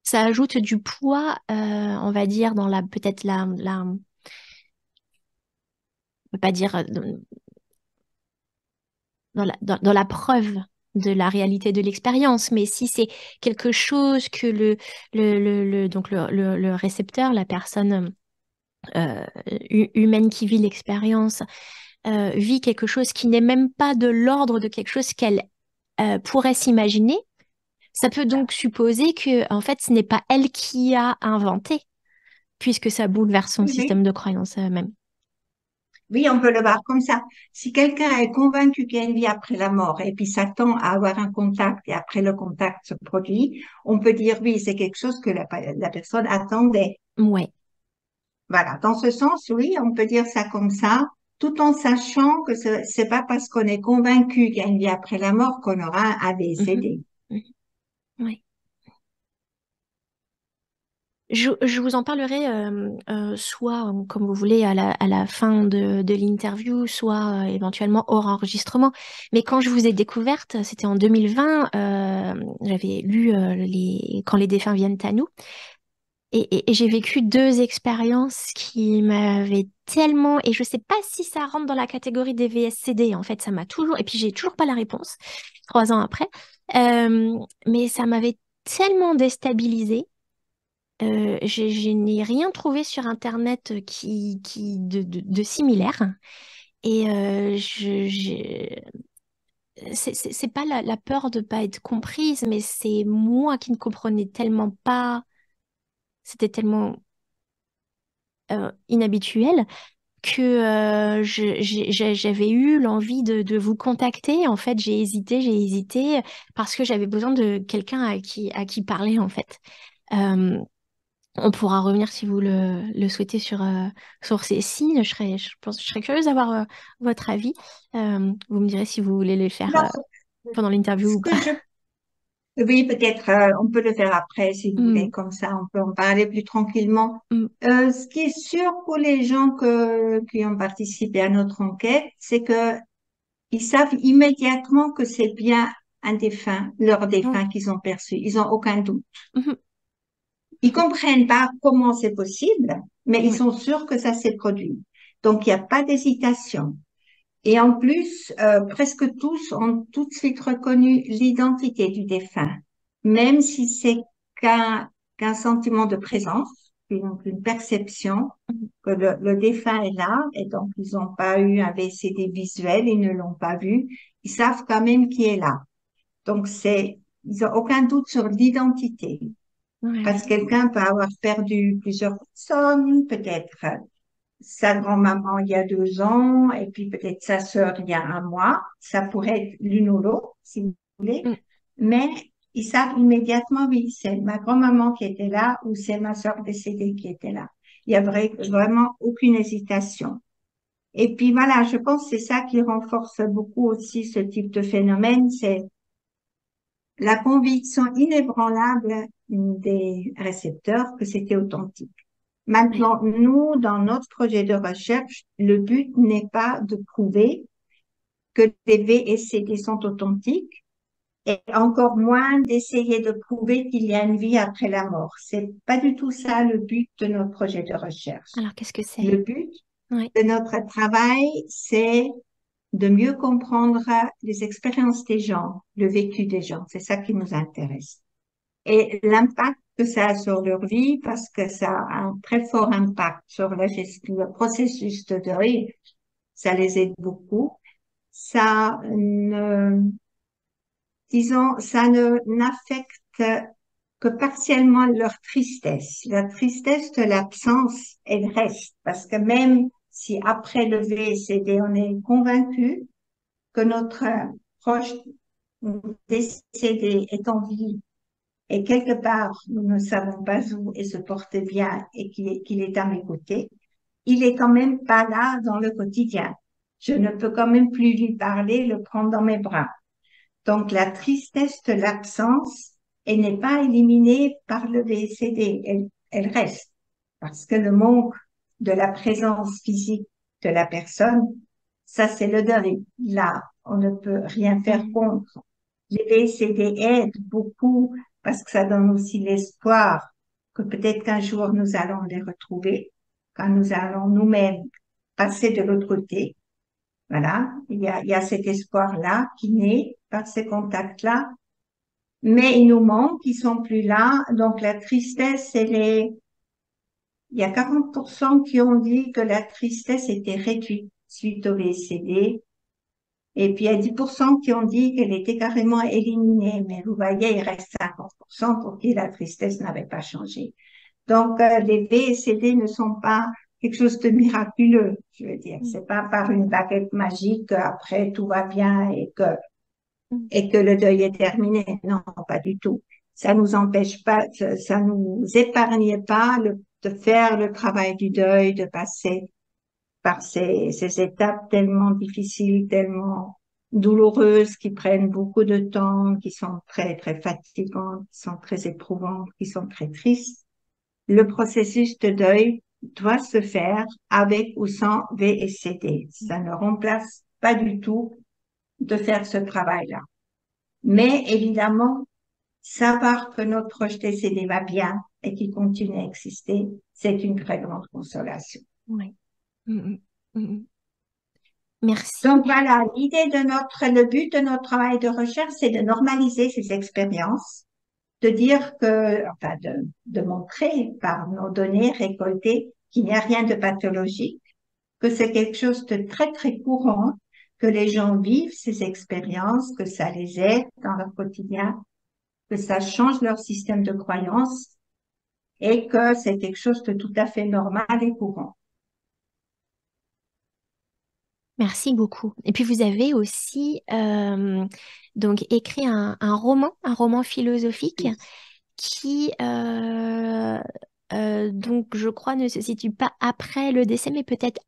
Speaker 1: Ça ajoute du poids, on va dire, dans la peut-être on peut pas dire dans la preuve de la réalité de l'expérience, mais si c'est quelque chose que donc le récepteur, la personne humaine qui vit l'expérience, vit quelque chose qui n'est même pas de l'ordre de quelque chose qu'elle pourrait s'imaginer, ça peut donc supposer que, en fait, ce n'est pas elle qui a inventé, puisque ça bouleverse son
Speaker 2: Oui,
Speaker 1: système
Speaker 2: oui.
Speaker 1: de croyance même.
Speaker 2: Oui, on peut le voir comme ça. Si quelqu'un est convaincu qu'il y a une vie après la mort et puis s'attend à avoir un contact et après le contact se produit, on peut dire oui, c'est quelque chose que la personne attendait.
Speaker 1: Ouais.
Speaker 2: Voilà. Dans ce sens, oui, on peut dire ça comme ça, tout en sachant que c'est pas parce qu'on est convaincu qu'il y a une vie après la mort qu'on aura un
Speaker 1: Mhm.
Speaker 2: ABCD.
Speaker 1: Mhm. Ouais. Je vous en parlerai soit, comme vous voulez, à la fin de l'interview, soit éventuellement hors enregistrement. Mais quand je vous ai découverte, c'était en 2020, j'avais lu Quand les défunts viennent à nous. Et j'ai vécu deux expériences qui m'avaient tellement, et je sais pas si ça rentre dans la catégorie des VSCD, en fait, ça m'a toujours, et puis j'ai toujours pas la réponse, 3 ans après. Euh, mais ça m'avait tellement déstabilisée. Je n'ai rien trouvé sur Internet de similaire. Et c'est pas la peur de pas être comprise, mais c'est moi qui ne comprenais tellement pas, c'était tellement inhabituel que j'avais eu l'envie de vous contacter. En fait, j'ai hésité parce que j'avais besoin de quelqu'un à qui parler, en fait. Euh, on pourra revenir si vous le souhaitez sur ces signes. Je serais curieuse d'avoir votre avis. Vous me direz si vous voulez les faire
Speaker 2: Alors,
Speaker 1: pendant l'interview
Speaker 2: ce
Speaker 1: ou pas.
Speaker 2: que je Oui, peut-être, on peut le faire après si vous voulez,
Speaker 1: Hmm,
Speaker 2: comme ça on peut en parler plus tranquillement.
Speaker 1: hmm,
Speaker 2: Ce qui est sûr pour les gens qui ont participé à notre enquête, c'est que ils savent immédiatement que c'est bien un défunt, leur
Speaker 1: oui.
Speaker 2: défunt qu'ils ont perçu. Ils ont aucun doute.
Speaker 1: Mhm,
Speaker 2: Ils
Speaker 1: mhm,
Speaker 2: comprennent pas comment c'est possible, mais ils
Speaker 1: oui.
Speaker 2: sont sûrs que ça s'est produit. Donc, il n'y a pas d'hésitation. Et en plus, presque tous ont tout de suite reconnu l'identité du défunt, même si c'est qu'un sentiment de présence, une perception
Speaker 1: Mhm,
Speaker 2: que le défunt est là, et donc ils n'ont pas eu un VCD visuel, ils ne l'ont pas vu, ils savent quand même qui est là. Donc ils n'ont aucun doute sur l'identité,
Speaker 1: ouais,
Speaker 2: parce que
Speaker 1: ouais.
Speaker 2: quelqu'un peut avoir perdu plusieurs personnes, peut-être sa grand-maman il y a 2 ans, et puis peut-être sa sœur il y a un mois. Ça pourrait être l'une ou l'autre, si vous voulez.
Speaker 1: Hmm,
Speaker 2: Mais ils savent immédiatement, oui, c'est ma grand-maman qui était là ou c'est ma sœur décédée qui était là. Il y a vraiment aucune hésitation. Et puis voilà, je pense que c'est ça qui renforce beaucoup aussi ce type de phénomène, c'est la conviction inébranlable des récepteurs que c'était authentique.
Speaker 1: Ouais.
Speaker 2: Maintenant, nous, dans notre projet de recherche, le but n'est pas de prouver que les VSCD sont authentiques et encore moins d'essayer de prouver qu'il y a une vie après la mort. C'est pas du tout ça le but de notre projet de recherche.
Speaker 1: Alors, qu'est-ce que c'est?
Speaker 2: Le but
Speaker 1: Ouais.
Speaker 2: de notre travail, c'est de mieux comprendre les expériences des gens, le vécu des gens. C'est ça qui nous intéresse. Et l'impact que ça a sur leur vie, parce que ça a un très fort impact sur le processus de deuil, ça les aide beaucoup. Ça ne, disons, ça ne n'affecte que partiellement leur tristesse. La tristesse de l'absence, elle reste, parce que même si après le VCD, on est convaincu que notre proche décédé est en vie et quelque part, nous ne savons pas où et se porte bien et qu'il est à mes côtés, il est quand même pas là dans le quotidien. Je ne peux quand même plus lui parler, le prendre dans mes bras. Donc, la tristesse de l'absence, elle n'est pas éliminée par le décédé, elle reste. Parce que le manque de la présence physique de la personne, ça c'est le deuil. Là, on ne peut rien faire
Speaker 1: Mhm.
Speaker 2: contre. Les décédés aident beaucoup parce que ça donne aussi l'espoir que peut-être qu'un jour nous allons les retrouver, quand nous allons nous-mêmes passer de l'autre côté. Voilà, il y a cet espoir-là qui naît par ces contacts-là, mais il nous manque, ils sont plus là. Donc la tristesse, il y a 40% qui ont dit que la tristesse était réduite suite au VCD. Et puis il y a 10% qui ont dit qu'elle était carrément éliminée. Mais vous voyez, il reste 50% pour qui la tristesse n'avait pas changé. Donc, les VCD ne sont pas quelque chose de miraculeux, je veux dire.
Speaker 1: Mhm.
Speaker 2: C'est pas par une baguette magique, après tout va bien
Speaker 1: Mhm.
Speaker 2: et que le deuil est terminé. Non, pas du tout. Ça nous empêche pas, ça nous épargne pas de faire le travail du deuil, de passer par ces étapes tellement difficiles, tellement douloureuses, qui prennent beaucoup de temps, qui sont très, très fatigantes, qui sont très éprouvantes, qui sont très tristes. Le processus de deuil doit se faire avec ou sans VSCD. Ça ne remplace pas du tout de faire ce travail-là. Mais évidemment, savoir que notre proche décédé va bien et qu'il continue à exister, c'est une très grande consolation.
Speaker 1: Ouais. Mhm. Mhm. Merci.
Speaker 2: Donc voilà, le but de notre travail de recherche, c'est de normaliser ces expériences, de dire que, enfin, de montrer par nos données récoltées qu'il n'y a rien de pathologique, que c'est quelque chose de très, très courant, que les gens vivent ces expériences, que ça les aide dans leur quotidien, que ça change leur système de croyance et que c'est quelque chose de tout à fait normal et courant.
Speaker 1: Merci beaucoup. Et puis vous avez aussi donc écrit un roman philosophique qui donc je crois ne se situe pas après le décès, mais peut-être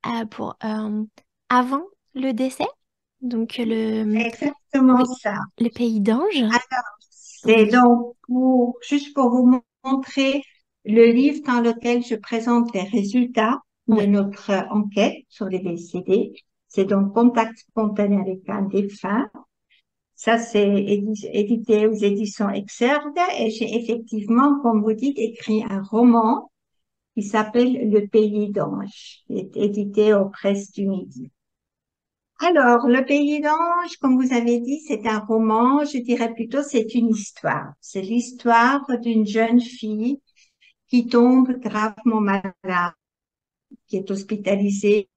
Speaker 1: avant le décès. Donc
Speaker 2: Exactement
Speaker 1: oui,
Speaker 2: ça.
Speaker 1: le pays d'Ange.
Speaker 2: C'est
Speaker 1: Oui,
Speaker 2: donc juste pour vous montrer le livre dans lequel je présente les résultats de
Speaker 1: oui,
Speaker 2: notre enquête sur les VCD. C'est donc Contact spontané avec un défunt. Ça, c'est édité aux éditions Exergue et j'ai effectivement, comme vous dites, écrit un roman qui s'appelle Le Pays d'Ange, qui est édité aux Presses du Midi. Alors, Le Pays d'Ange, comme vous avez dit, c'est un roman, je dirais plutôt c'est une histoire. C'est l'histoire d'une jeune fille qui tombe gravement malade, qui est hospitalisée,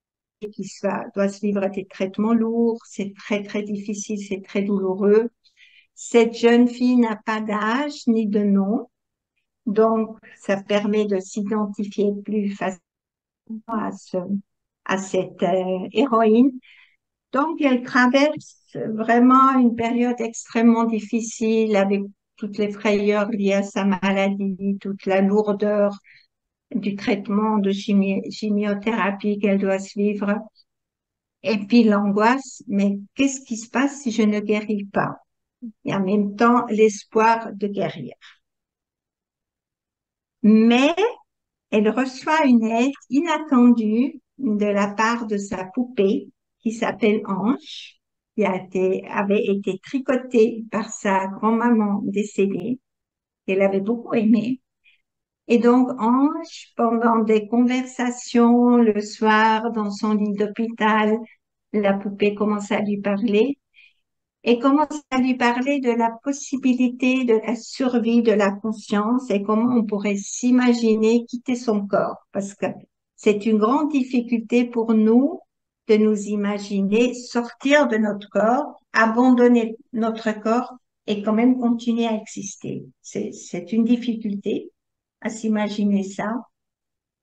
Speaker 2: doit suivre des traitements lourds, c'est très très difficile, c'est très douloureux. Cette jeune fille n'a pas d'âge ni de nom, donc ça permet de s'identifier plus facilement à cette héroïne. Donc, elle traverse vraiment une période extrêmement difficile avec toutes les frayeurs liées à sa maladie, toute la lourdeur du traitement de chimiothérapie qu'elle doit suivre, et puis l'angoisse, mais qu'est-ce qui se passe si je ne guéris pas? et en même temps l'espoir de guérir. Mais elle reçoit une aide inattendue de la part de sa poupée qui s'appelle Ange, qui avait été tricotée par sa grand-maman décédée, qu'elle avait beaucoup aimée. Et donc, Ange, pendant des conversations le soir dans son lit d'hôpital, la poupée commence à lui parler et commence à lui parler de la possibilité de la survie de la conscience et comment on pourrait s'imaginer quitter son corps. Parce que c'est une grande difficulté pour nous de nous imaginer sortir de notre corps, abandonner notre corps et quand même continuer à exister. C'est une difficulté à s'imaginer ça.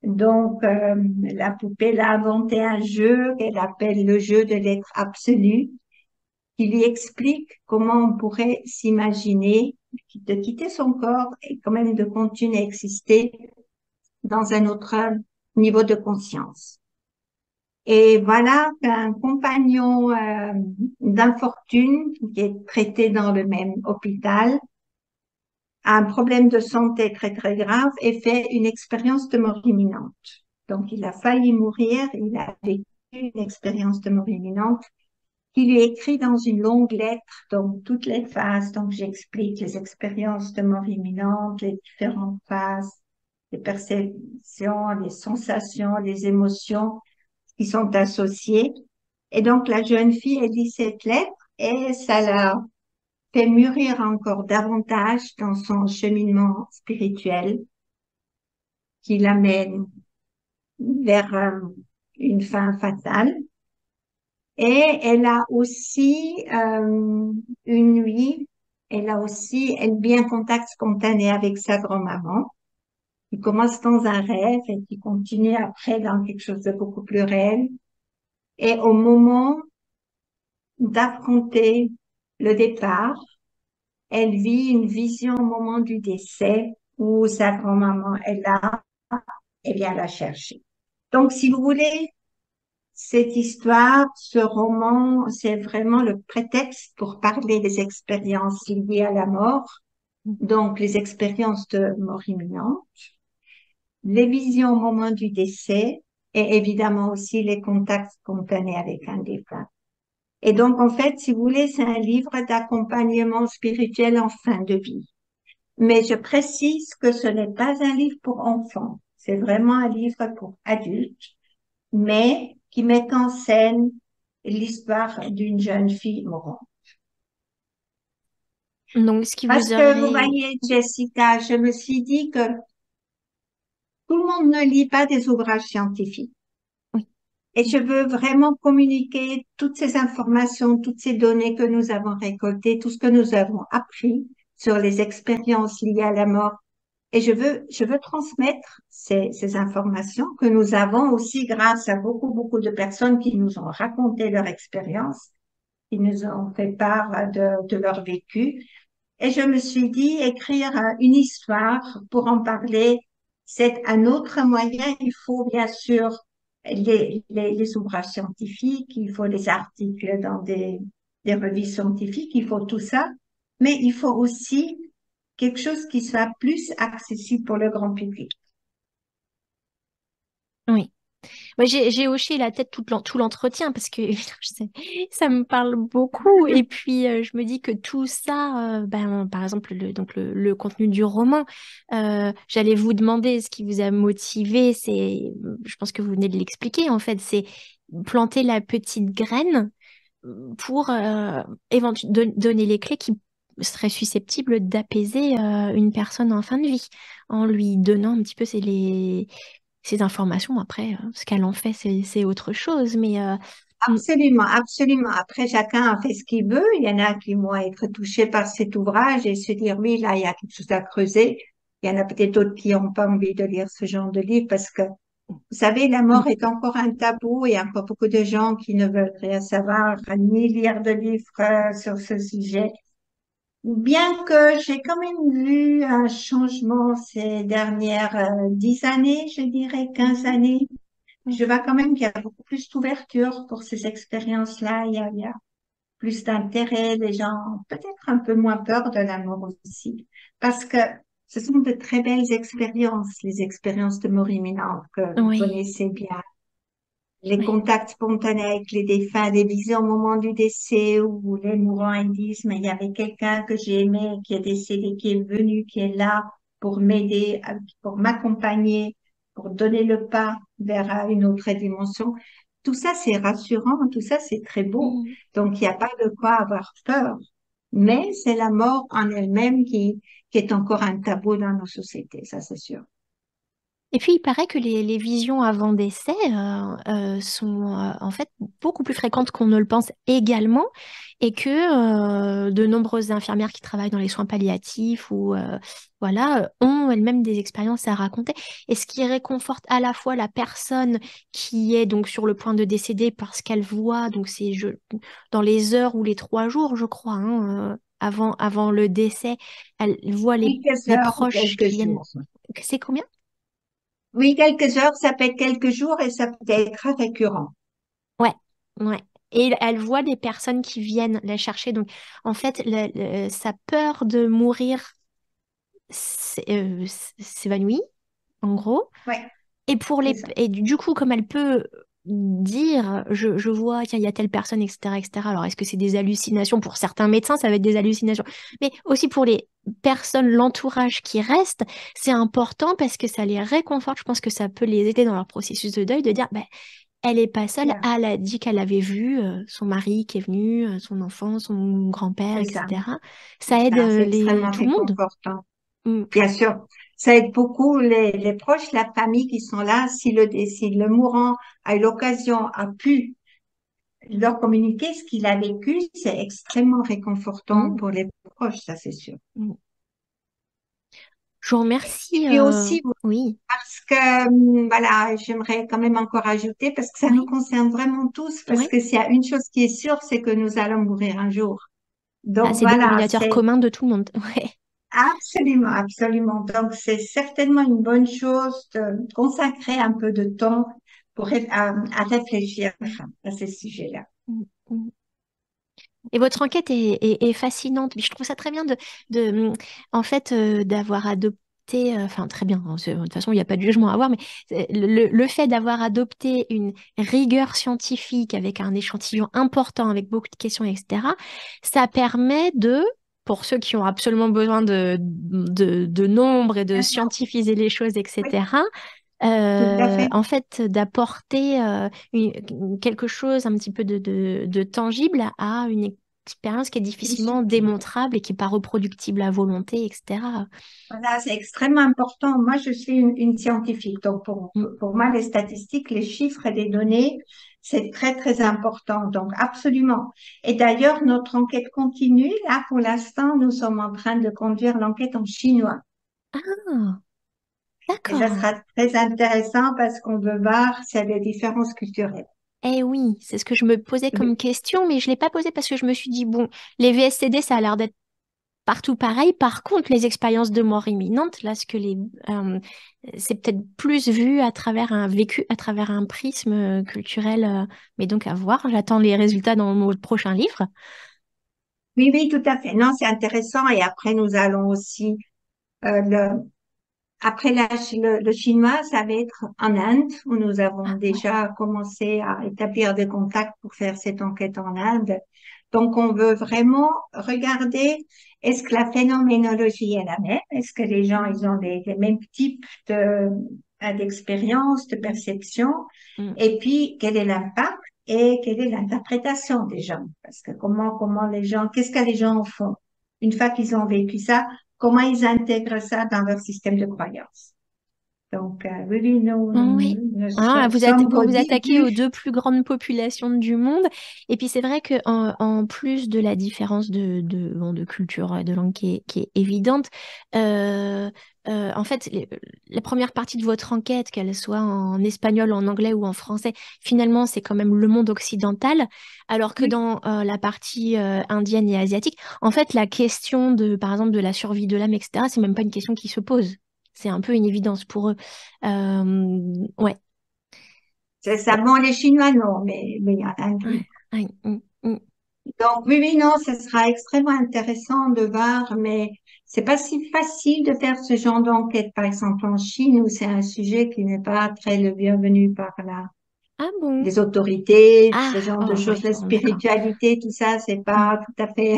Speaker 2: Donc, la poupée l'a inventé un jeu qu'elle appelle le jeu de l'être absolu, qui lui explique comment on pourrait s'imaginer de quitter son corps et quand même de continuer à exister dans un autre niveau de conscience. Et voilà qu'un compagnon d'infortune qui est traité dans le même hôpital a un problème de santé très très grave et fait une expérience de mort imminente. Donc il a failli mourir, il a vécu une expérience de mort imminente qui lui écrit dans une longue lettre, donc toutes les phases. Donc j'explique les expériences de mort imminente, les différentes phases, les perceptions, les sensations, les émotions qui sont associées. Et donc la jeune fille, elle lit cette lettre et ça la fait mûrir encore davantage dans son cheminement spirituel qui l'amène vers une fin fatale. Et elle a aussi une nuit, elle vit en contact spontané avec sa grand-maman, qui commence dans un rêve et qui continue après dans quelque chose de beaucoup plus réel. Et au moment d'affronter le départ, elle vit une vision au moment du décès où sa grand-maman est là et vient la chercher. Donc, si vous voulez, cette histoire, ce roman, c'est vraiment le prétexte pour parler des expériences liées à la mort, donc les expériences de mort imminente, les visions au moment du décès et évidemment aussi les contacts spontanés avec un défunt. Et donc, en fait, si vous voulez, c'est un livre d'accompagnement spirituel en fin de vie. Mais je précise que ce n'est pas un livre pour enfants. C'est vraiment un livre pour adultes, mais qui met en scène l'histoire d'une jeune fille mourante.
Speaker 1: Donc, ce qui
Speaker 2: Parce
Speaker 1: vous
Speaker 2: que vous
Speaker 1: aurait...
Speaker 2: voyez, Jessica, je me suis dit que tout le monde ne lit pas des ouvrages scientifiques.
Speaker 1: Oui.
Speaker 2: Et je veux vraiment communiquer toutes ces informations, toutes ces données que nous avons récoltées, tout ce que nous avons appris sur les expériences liées à la mort. Et je veux transmettre ces informations que nous avons aussi grâce à beaucoup de personnes qui nous ont raconté leur expérience, qui nous ont fait part de leur vécu. Et je me suis dit, écrire une histoire pour en parler, c'est un autre moyen. Il faut bien sûr les ouvrages scientifiques, il faut les articles dans des revues scientifiques, il faut tout ça. Mais il faut aussi quelque chose qui soit plus accessible pour le grand public.
Speaker 1: Oui. Ouais, j'ai hoché la tête tout l'entretien parce que ça me parle beaucoup. Et puis, je me dis que tout ça, ben, par exemple, le contenu du roman, j'allais vous demander ce qui vous a motivé. Je pense que vous venez de l'expliquer, en fait, c'est planter la petite graine pour donner les clés qui seraient susceptibles d'apaiser une personne en fin de vie, en lui donnant un petit peu ces informations. Après, ce qu'elle en fait, c'est autre chose. Mais mm,
Speaker 2: Absolument, absolument. Après, chacun a fait ce qu'il veut. Il y en a qui vont être touchés par cet ouvrage et se dire, oui, là, il y a quelque chose à creuser. Il y en a peut-être d'autres qui n'ont pas envie de lire ce genre de livre parce que, vous savez, la
Speaker 1: mm,
Speaker 2: mort est encore un tabou et il y a encore beaucoup de gens qui ne veulent rien savoir ni lire de livres sur ce sujet. Bien que j'ai quand même vu un changement ces dernières 10 années, je dirais 15 années,
Speaker 1: mm,
Speaker 2: je vois quand même qu'il y a beaucoup plus d'ouverture pour ces expériences-là. Il y a plus d'intérêt, les gens ont peut-être un peu moins peur de la mort aussi, parce que ce sont de très belles expériences, les expériences de mort imminente que vous
Speaker 1: Oui,
Speaker 2: connaissez bien. Les
Speaker 1: oui.
Speaker 2: contacts spontanés avec les défunts, des visions au moment du décès où les mourants ils disent, mais il y avait quelqu'un que j'ai aimé qui est décédé, qui est venu, qui est là pour m'aider, pour m'accompagner, pour donner le pas vers une autre dimension. Tout ça, c'est rassurant, tout ça, c'est très beau.
Speaker 1: Mm.
Speaker 2: Donc, il n'y a pas de quoi avoir peur. Mais c'est la mort en elle-même qui est encore un tabou dans nos sociétés, ça c'est sûr.
Speaker 1: Et puis, il paraît que les visions avant décès sont en fait beaucoup plus fréquentes qu'on ne le pense également, et que de nombreuses infirmières qui travaillent dans les soins palliatifs ou voilà ont elles-mêmes des expériences à raconter. Et ce qui réconforte à la fois la personne qui est donc sur le point de décéder parce qu'elle voit donc dans les heures ou les 3 jours, je crois, avant le décès, elle voit
Speaker 2: Quelques
Speaker 1: les
Speaker 2: heures ou
Speaker 1: proches
Speaker 2: quelques
Speaker 1: qui viennent.
Speaker 2: jours.
Speaker 1: C'est combien?
Speaker 2: Oui, quelques heures, ça peut être quelques jours et ça peut être récurrent.
Speaker 1: Ouais, ouais. Et elle voit des personnes qui viennent la chercher. Donc, en fait, sa peur de mourir s'évanouit, en gros.
Speaker 2: Oui,
Speaker 1: Et
Speaker 2: c'est ça.
Speaker 1: et du coup, comme elle peut dire, je vois, tiens, il y a telle personne, etc., etc. Alors, est-ce que c'est des hallucinations? Pour certains médecins, ça va être des hallucinations. Mais aussi pour les personnes, l'entourage qui reste, c'est important parce que ça les réconforte. Je pense que ça peut les aider dans leur processus de deuil, de dire, bah, elle est pas seule.
Speaker 2: Bien,
Speaker 1: Elle a dit qu'elle avait vu son mari qui est venu, son enfant, son grand-père,
Speaker 2: c'est ça.
Speaker 1: etc.
Speaker 2: C'est
Speaker 1: Ça aide
Speaker 2: ça. C'est extrêmement
Speaker 1: tout le monde.
Speaker 2: réconfortant.
Speaker 1: Mm.
Speaker 2: Bien sûr, ça aide beaucoup les proches, la famille qui sont là. Si le mourant a eu l'occasion, a pu leur communiquer ce qu'il a vécu, c'est extrêmement réconfortant
Speaker 1: Mm.
Speaker 2: pour les proches, ça c'est sûr.
Speaker 1: Mm. Je vous
Speaker 2: Et
Speaker 1: remercie.
Speaker 2: puis aussi,
Speaker 1: Oui,
Speaker 2: parce que, voilà, j'aimerais quand même encore ajouter, parce que ça nous
Speaker 1: oui,
Speaker 2: concerne vraiment tous, parce
Speaker 1: oui.
Speaker 2: que s'il y a une chose qui est sûre, c'est que nous allons mourir un jour.
Speaker 1: Ah,
Speaker 2: Donc
Speaker 1: c'est le
Speaker 2: voilà,
Speaker 1: dénominateur
Speaker 2: c'est
Speaker 1: commun de tout le monde. Ouais.
Speaker 2: absolument, absolument. Donc c'est certainement une bonne chose de consacrer un peu de temps à réfléchir
Speaker 1: Mm.
Speaker 2: à ces sujets-là.
Speaker 1: Mm. Mm. Et votre enquête est fascinante. Je trouve ça très bien en fait, d'avoir adopté, enfin très bien, hein, de toute façon, il n'y a pas de jugement à avoir, mais le fait d'avoir adopté une rigueur scientifique avec un échantillon important, avec beaucoup de questions, etc., ça permet pour ceux qui ont absolument besoin de nombres et de
Speaker 2: Bien sûr,
Speaker 1: scientifiser les choses,
Speaker 2: oui,
Speaker 1: etc.,
Speaker 2: tout à fait.
Speaker 1: en fait, d'apporter quelque chose un petit peu de tangible à une expérience qui est
Speaker 2: Bien sûr.
Speaker 1: difficilement démontrable et qui n'est pas reproductible à volonté, etc.
Speaker 2: Voilà, c'est extrêmement important. Moi, je suis une scientifique. Donc,
Speaker 1: Mm.
Speaker 2: pour moi, les statistiques, les chiffres et les données, c'est très, très important. Donc, absolument. Et d'ailleurs, notre enquête continue. Là, pour l'instant, nous sommes en train de conduire l'enquête en chinois.
Speaker 1: Ah,
Speaker 2: Et ça
Speaker 1: d'accord.
Speaker 2: sera très intéressant parce qu'on veut voir s'il y a des différences culturelles.
Speaker 1: Eh oui, c'est ce que je me posais comme
Speaker 2: Oui,
Speaker 1: question, mais je ne l'ai pas posé parce que je me suis dit, bon, les VSCD, ça a l'air d'être partout pareil. Par contre, les expériences de mort imminente, là, c'est peut-être plus vu à travers un vécu, à travers un prisme culturel, mais donc à voir. J'attends les résultats dans mon prochain livre.
Speaker 2: oui, oui, tout à fait. Non, c'est intéressant. Et après, nous allons aussi, le, après le chinois, ça va être en Inde, où nous avons
Speaker 1: Ah, ouais.
Speaker 2: déjà commencé à établir des contacts pour faire cette enquête en Inde. Donc, on veut vraiment regarder, est-ce que la phénoménologie est la même? Est-ce que les gens, ils ont les mêmes types d'expériences, de
Speaker 1: Mm,
Speaker 2: perception?
Speaker 1: mm.
Speaker 2: Et puis, quel est l'impact et quelle est l'interprétation des gens? Parce que comment les gens, qu'est-ce que les gens en font? Une fois qu'ils ont vécu ça, comment ils intègrent ça dans leur système de croyance. Donc, oui, oui,
Speaker 1: Oui.
Speaker 2: nous
Speaker 1: Ah,
Speaker 2: sommes
Speaker 1: vous
Speaker 2: qu'au
Speaker 1: vous attaquez aux
Speaker 2: début.
Speaker 1: deux plus grandes populations du monde. Et puis c'est vrai que en plus de la différence bon, de culture et de langue qui est évidente, euh, en fait, la première partie de votre enquête, qu'elle soit en espagnol, en anglais ou en français, finalement, c'est quand même le monde occidental. Alors que
Speaker 2: Oui,
Speaker 1: dans la partie indienne et asiatique, en fait, la question par exemple, de la survie de l'âme, etc., c'est même pas une question qui se pose. C'est un peu une évidence pour eux. Ouais.
Speaker 2: c'est ça. Bon, les Chinois, non, mais il y en a un.
Speaker 1: Ouais, ouais, mm.
Speaker 2: Donc, oui, oui, non, ce sera extrêmement intéressant de voir, mais c'est pas si facile de faire ce genre d'enquête, par exemple en Chine, où c'est un sujet qui n'est pas très le bienvenu par
Speaker 1: Ah bon?
Speaker 2: les autorités,
Speaker 1: Ah,
Speaker 2: ce genre de
Speaker 1: oh
Speaker 2: choses,
Speaker 1: ouais,
Speaker 2: la
Speaker 1: bon, d'accord.
Speaker 2: spiritualité, tout ça, c'est
Speaker 1: Mm,
Speaker 2: pas tout à fait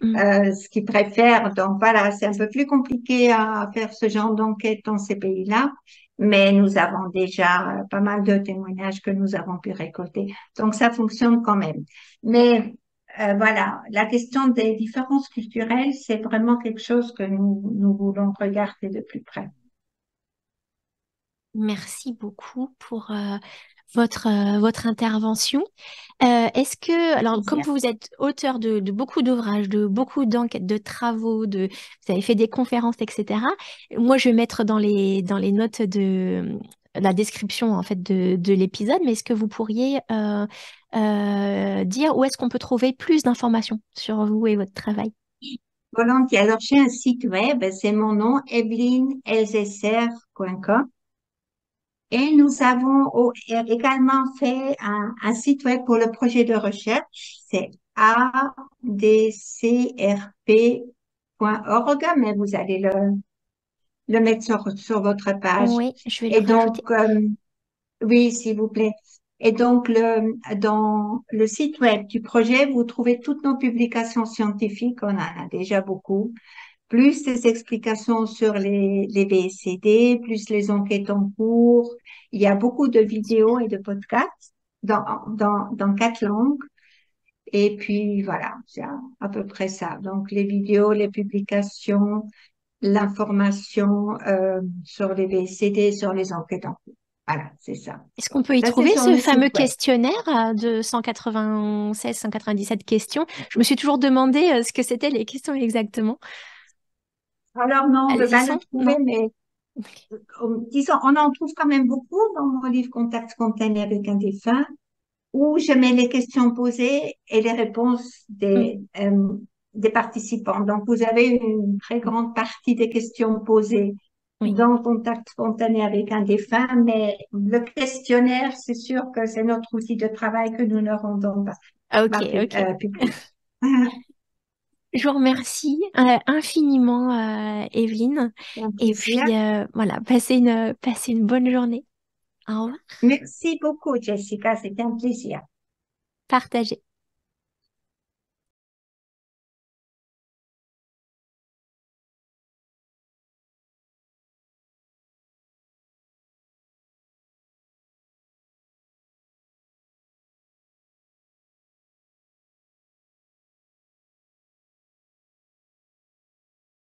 Speaker 1: mm.
Speaker 2: ce qu'ils préfèrent. Donc voilà, c'est un peu plus compliqué à faire ce genre d'enquête dans ces pays-là, mais nous avons déjà pas mal de témoignages que nous avons pu récolter. Donc ça fonctionne quand même. Mais voilà, la question des différences culturelles, c'est vraiment quelque chose que nous voulons regarder de plus près.
Speaker 1: Merci beaucoup pour votre intervention. Est-ce que, alors, comme
Speaker 2: Plaisir.
Speaker 1: vous êtes auteur de beaucoup d'ouvrages, de beaucoup d'enquêtes, de travaux, vous avez fait des conférences, etc. Moi, je vais mettre dans les notes de la description en fait de l'épisode, mais est-ce que vous pourriez dire où est-ce qu'on peut trouver plus d'informations sur vous et votre travail?
Speaker 2: Volontiers. Alors, j'ai un site web, c'est mon nom, evelynelzesser.com. Et nous avons également fait un site web pour le projet de recherche, c'est adcrp.org, mais vous allez le mettre sur votre page.
Speaker 1: Oui, je vais le
Speaker 2: Et
Speaker 1: rajouter.
Speaker 2: donc, oui, s'il vous plaît. Et donc, dans le site web du projet, vous trouvez toutes nos publications scientifiques, on en a déjà beaucoup, plus des explications sur les VSCD, plus les enquêtes en cours. Il y a beaucoup de vidéos et de podcasts dans 4 langues. Et puis voilà, c'est à peu près ça. Donc les vidéos, les publications, l'information sur les VSCD, sur les enquêtes en cours. Voilà, c'est ça.
Speaker 1: Est-ce qu'on peut y
Speaker 2: Ça, c'est
Speaker 1: trouver
Speaker 2: sur
Speaker 1: ce
Speaker 2: le
Speaker 1: fameux
Speaker 2: site web.
Speaker 1: questionnaire de 196-197 questions? Je me suis toujours demandé ce que c'était les questions exactement.
Speaker 2: Alors non, on ne peut
Speaker 1: Elles y
Speaker 2: pas le
Speaker 1: sont?
Speaker 2: trouver,
Speaker 1: Non?
Speaker 2: mais disons, on en trouve quand même beaucoup dans mon livre Contact spontané avec un défunt, où je mets les questions posées et les réponses
Speaker 1: Mm,
Speaker 2: des participants. Donc, vous avez une très
Speaker 1: mm,
Speaker 2: grande partie des questions posées
Speaker 1: oui.
Speaker 2: dans Contact spontané avec un défunt, mais le questionnaire, c'est sûr que c'est notre outil de travail que nous ne rendons
Speaker 1: Ah, ok, ok.
Speaker 2: public.
Speaker 1: Je vous remercie infiniment, Evelyne.
Speaker 2: C'est un
Speaker 1: Et
Speaker 2: plaisir.
Speaker 1: puis, voilà, passez une bonne journée. Au revoir.
Speaker 2: Merci beaucoup, Jessica. C'était un plaisir.
Speaker 1: Partagez.